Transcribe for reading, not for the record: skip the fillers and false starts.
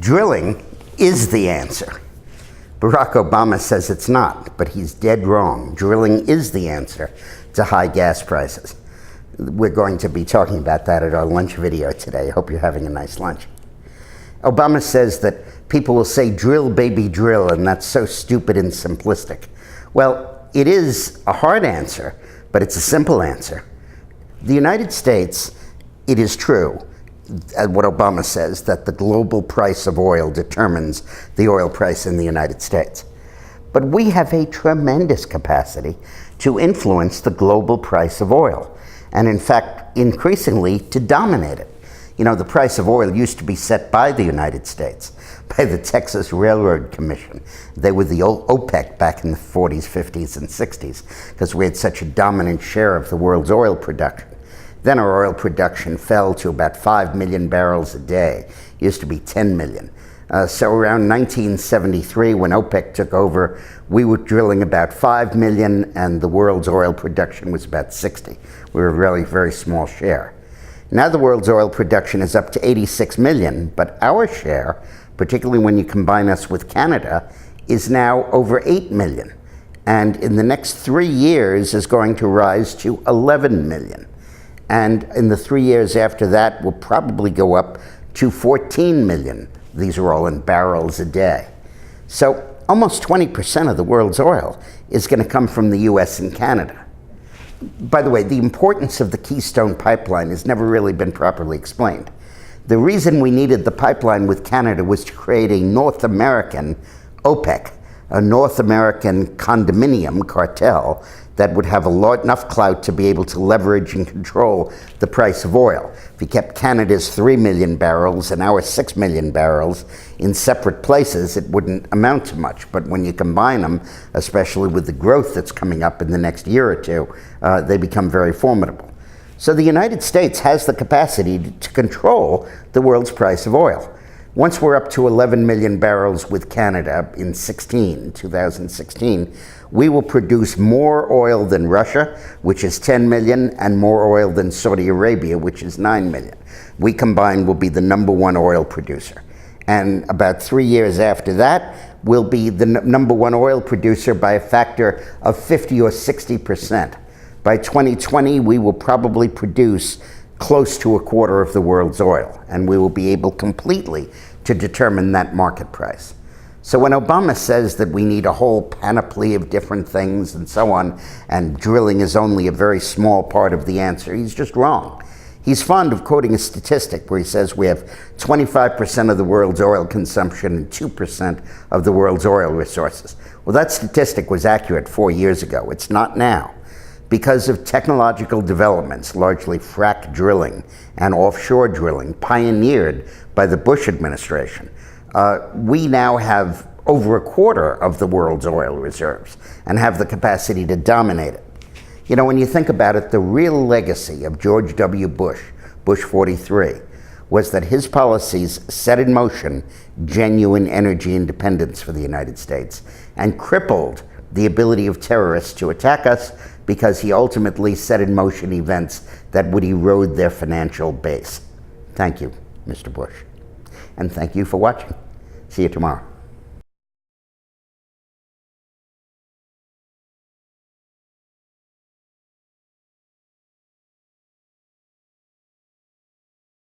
Drilling is the answer. Barack Obama says it's not, but he's dead wrong. Drilling is the answer to high gas prices. We're going to be talking about that at our lunch video today. I hope you're having a nice lunch. Obama says that people will say, drill, baby, drill, and that's so stupid and simplistic. Well, it is a hard answer, but it's a simple answer. The United States, it is true, what Obama says, that the global price of oil determines the oil price in the United States. But we have a tremendous capacity to influence the global price of oil, and in fact, increasingly, to dominate it. You know, the price of oil used to be set by the United States, by the Texas Railroad Commission. They were the old OPEC back in the 40s, 50s, and 60s, because we had such a dominant share of the world's oil production. Then our oil production fell to about 5 million barrels a day. It used to be 10 million. So around 1973, when OPEC took over, we were drilling about 5 million, and the world's oil production was about 60. We were a really very small share. Now the world's oil production is up to 86 million, but our share, particularly when you combine us with Canada, is now over 8 million. And in the next 3 years is going to rise to 11 million. And in the 3 years after that, will probably go up to 14 million. These are all in barrels a day. So almost 20% of the world's oil is going to come from the US and Canada. By the way, the importance of the Keystone Pipeline has never really been properly explained. The reason we needed the pipeline with Canada was to create a North American OPEC, a North American condominium cartel that would have enough clout to be able to leverage and control the price of oil. If you kept Canada's 3 million barrels and our 6 million barrels in separate places, it wouldn't amount to much. But when you combine them, especially with the growth that's coming up in the next year or two, they become very formidable. So the United States has the capacity to control the world's price of oil. Once we're up to 11 million barrels with Canada in 2016, we will produce more oil than Russia, which is 10 million, and more oil than Saudi Arabia, which is 9 million. We combined will be the #1 oil producer. And about 3 years after that, we'll be the #1 oil producer by a factor of 50 or 60%. By 2020, we will probably produce close to a quarter of the world's oil, and we will be able completely to determine that market price. So when Obama says that we need a whole panoply of different things and so on, and drilling is only a very small part of the answer, he's just wrong. He's fond of quoting a statistic where he says we have 25% of the world's oil consumption and 2% of the world's oil resources. Well, that statistic was accurate 4 years ago. It's not now. Because of technological developments, largely frack drilling and offshore drilling, pioneered by the Bush administration, we now have over a quarter of the world's oil reserves and have the capacity to dominate it. You know, when you think about it, the real legacy of George W. Bush, Bush 43, was that his policies set in motion genuine energy independence for the United States and crippled the ability of terrorists to attack us, because he ultimately set in motion events that would erode their financial base. Thank you, Mr. Bush. And thank you for watching. See you tomorrow.